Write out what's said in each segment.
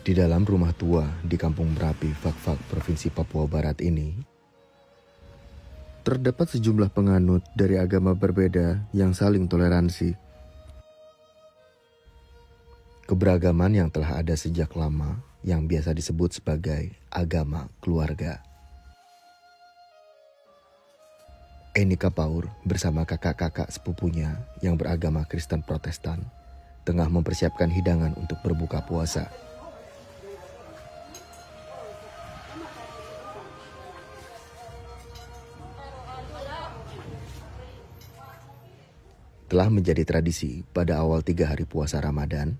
Di dalam rumah tua di Kampung Merapi, Fak-Fak, Provinsi Papua Barat ini, terdapat sejumlah penganut dari agama berbeda yang saling toleransi. Keberagaman yang telah ada sejak lama yang biasa disebut sebagai agama keluarga. Eni Kapaur bersama kakak-kakak sepupunya yang beragama Kristen Protestan tengah mempersiapkan hidangan untuk berbuka puasa. Telah menjadi tradisi pada awal 3 hari puasa Ramadan,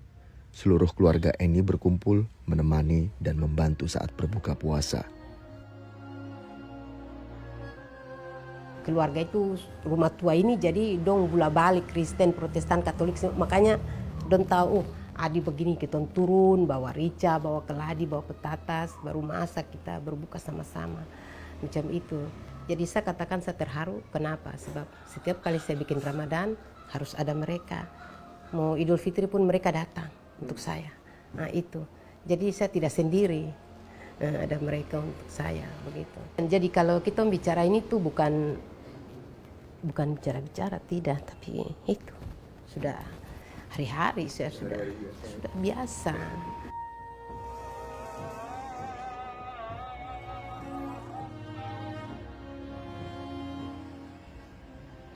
seluruh keluarga Eni berkumpul, menemani dan membantu saat berbuka puasa. Keluarga itu rumah tua ini jadi dong bola balik Kristen, Protestan, Katolik, makanya dong tahu Adi begini kita turun bawa rica, bawa keladi, bawa petatas, baru masak kita berbuka sama-sama macam itu. Jadi saya katakan saya terharu, kenapa? Sebab setiap kali saya bikin Ramadan harus ada mereka. Mau Idul Fitri pun mereka datang untuk saya. Nah itu. Jadi saya tidak sendiri. Ada mereka untuk saya begitu. Dan jadi kalau kita bicara ini tuh bukan bicara-bicara tidak, tapi itu sudah hari-hari saya sudah biasa.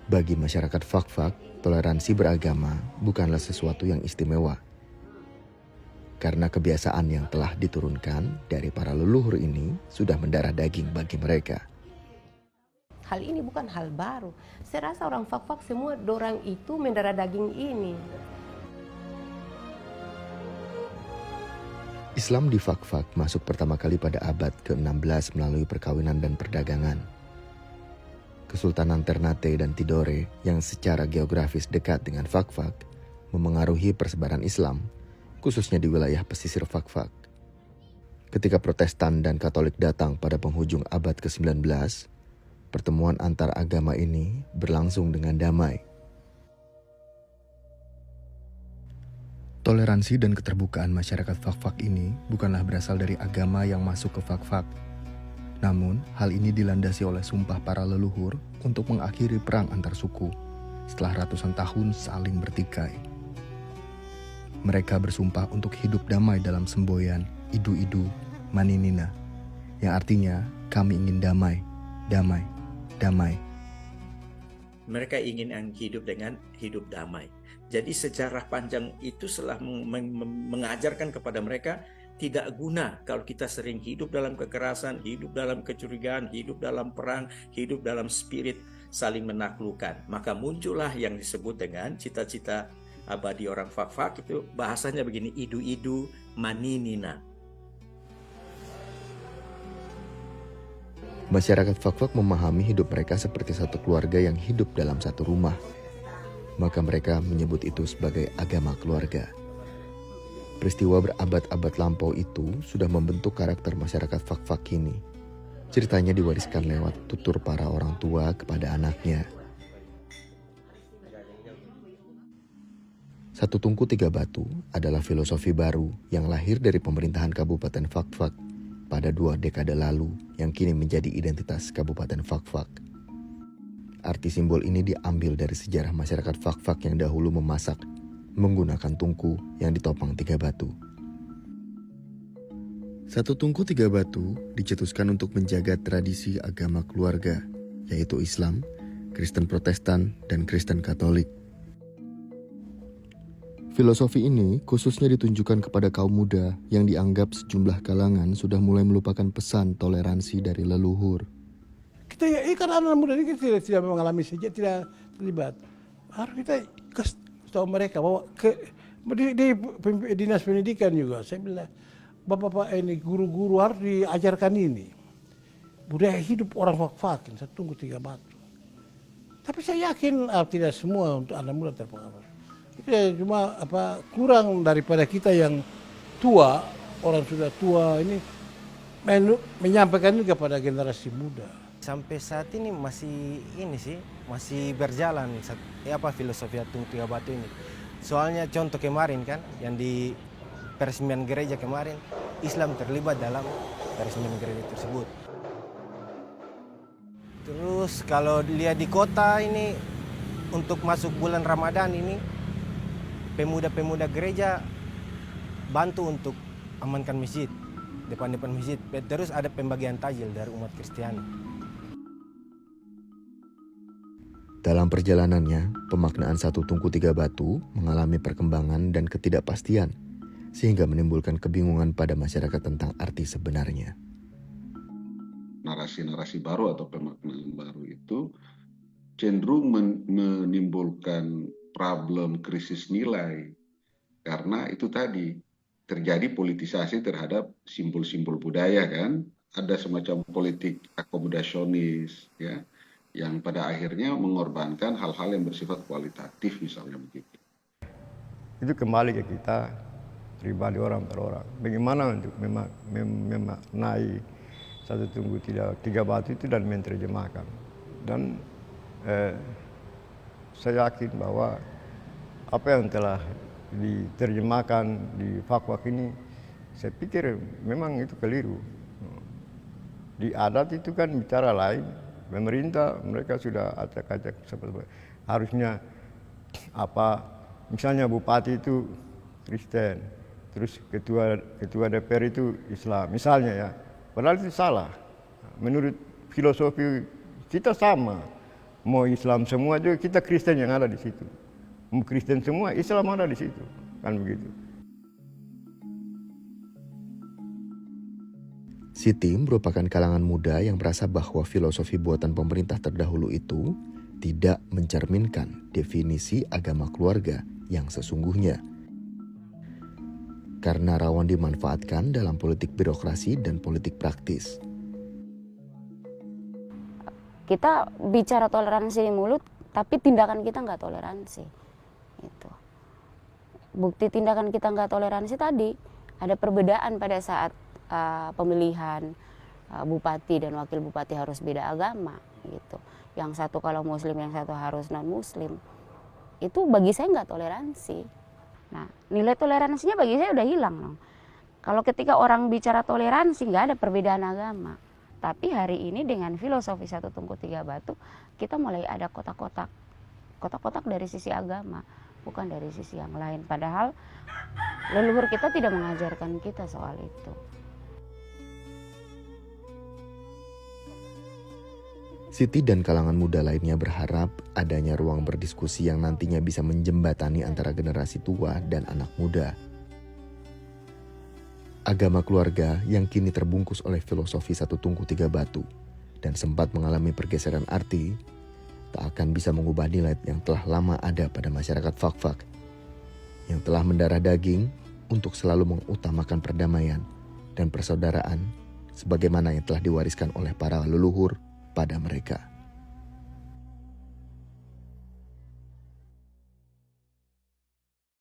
Bagi masyarakat Fak-Fak, toleransi beragama bukanlah sesuatu yang istimewa. Karena kebiasaan yang telah diturunkan dari para leluhur ini sudah mendarah daging bagi mereka. Hal ini bukan hal baru. Saya rasa orang Fak-Fak semua dorang itu mendarah daging ini. Islam di Fak-Fak masuk pertama kali pada abad ke-16 melalui perkawinan dan perdagangan. Kesultanan Ternate dan Tidore yang secara geografis dekat dengan Fak-Fak memengaruhi persebaran Islam, khususnya di wilayah pesisir Fak-Fak. Ketika Protestan dan Katolik datang pada penghujung abad ke-19, pertemuan antar agama ini berlangsung dengan damai. Toleransi dan keterbukaan masyarakat Fak-Fak ini bukanlah berasal dari agama yang masuk ke Fak-Fak. Namun, hal ini dilandasi oleh sumpah para leluhur untuk mengakhiri perang antar suku setelah ratusan tahun saling bertikai. Mereka bersumpah untuk hidup damai dalam semboyan Idu-Idu Maninina, yang artinya kami ingin damai, damai, damai. Mereka ingin hidup dengan hidup damai. Jadi sejarah panjang itu telah mengajarkan kepada mereka tidak guna kalau kita sering hidup dalam kekerasan, hidup dalam kecurigaan, hidup dalam perang, hidup dalam spirit saling menaklukkan. Maka muncullah yang disebut dengan cita-cita abadi orang Fak-Fak, itu bahasanya begini, Idu-Idu Maninina. Masyarakat Fak-Fak memahami hidup mereka seperti satu keluarga yang hidup dalam satu rumah. Maka mereka menyebut itu sebagai agama keluarga. Peristiwa berabad-abad lampau itu sudah membentuk karakter masyarakat Fak-Fak kini. Ceritanya diwariskan lewat tutur para orang tua kepada anaknya. Satu tungku tiga batu adalah filosofi baru yang lahir dari pemerintahan Kabupaten Fak-Fak pada 2 dekade lalu yang kini menjadi identitas Kabupaten Fak-Fak. Arti simbol ini diambil dari sejarah masyarakat Fak-Fak yang dahulu memasak menggunakan tungku yang ditopang 3 batu. Satu tungku 3 batu dicetuskan untuk menjaga tradisi agama keluarga, yaitu Islam, Kristen Protestan, dan Kristen Katolik. Filosofi ini khususnya ditunjukkan kepada kaum muda yang dianggap sejumlah kalangan sudah mulai melupakan pesan toleransi dari leluhur. Kita kan anak muda ini tidak mengalami sejak tidak terlibat. Harus kita kasih tahu mereka bahwa di dinas pendidikan juga saya bilang bapak-bapak ini guru-guru harus diajarkan ini budaya hidup orang Fak-Fak. Saya tunggu 3 batu. Tapi saya yakin tidak semua untuk anak muda terpengaruh. Itu cuma kurang daripada kita yang tua, orang sudah tua ini menyampaikan juga pada generasi muda. Sampai saat ini masih berjalan filosofi Tungku 3 Batu ini. Soalnya contoh kemarin kan yang di peresmian gereja kemarin Islam terlibat dalam peresmian gereja tersebut. Terus kalau dilihat di kota ini, untuk masuk bulan Ramadan ini, pemuda-pemuda gereja bantu untuk amankan masjid, depan-depan masjid. Terus ada pembagian tajil dari umat Kristiani. Dalam perjalanannya, pemaknaan Satu Tungku Tiga Batu mengalami perkembangan dan ketidakpastian, sehingga menimbulkan kebingungan pada masyarakat tentang arti sebenarnya. Narasi-narasi baru atau pemaknaan baru itu cenderung menimbulkan problem krisis nilai, karena itu tadi terjadi politisasi terhadap simbol-simbol budaya kan, ada semacam politik akomodasionis ya, yang pada akhirnya mengorbankan hal-hal yang bersifat kualitatif misalnya begitu. Itu kembali ke kita pribadi orang per orang. Bagaimana untuk memaknai Satu Tungku Tiga Batu itu dan menerjemahkan. Dan saya yakin bahwa apa yang telah diterjemahkan di Fak-Fak ini, saya pikir memang itu keliru. Di adat itu kan bicara lain. Pemerintah mereka sudah acak-acak seperti harusnya apa, misalnya bupati itu Kristen, terus ketua DPR itu Islam, misalnya ya. Padahal itu salah. Menurut filosofi kita sama, mau Islam semua juga, kita Kristen yang ada di situ. Mau Kristen semua, Islam ada di situ, kan begitu. Siti merupakan kalangan muda yang merasa bahwa filosofi buatan pemerintah terdahulu itu tidak mencerminkan definisi agama keluarga yang sesungguhnya. Karena rawan dimanfaatkan dalam politik birokrasi dan politik praktis. Kita bicara toleransi di mulut, tapi tindakan kita nggak toleransi. Itu. Bukti tindakan kita nggak toleransi tadi, ada perbedaan pada saat pemilihan bupati dan wakil bupati harus beda agama gitu. Yang satu kalau muslim, yang satu harus non muslim. Itu bagi saya nggak toleransi. Nah, nilai toleransinya bagi saya udah hilang dong. Kalau ketika orang bicara toleransi nggak ada perbedaan agama. Tapi hari ini dengan filosofi Satu Tungku Tiga Batu, kita mulai ada kotak-kotak dari sisi agama, bukan dari sisi yang lain. Padahal leluhur kita tidak mengajarkan kita soal itu. Siti dan kalangan muda lainnya berharap adanya ruang berdiskusi yang nantinya bisa menjembatani antara generasi tua dan anak muda. Agama keluarga yang kini terbungkus oleh filosofi Satu Tungku Tiga Batu dan sempat mengalami pergeseran arti, tak akan bisa mengubah nilai yang telah lama ada pada masyarakat Fak-Fak, yang telah mendarah daging untuk selalu mengutamakan perdamaian dan persaudaraan sebagaimana yang telah diwariskan oleh para leluhur pada mereka.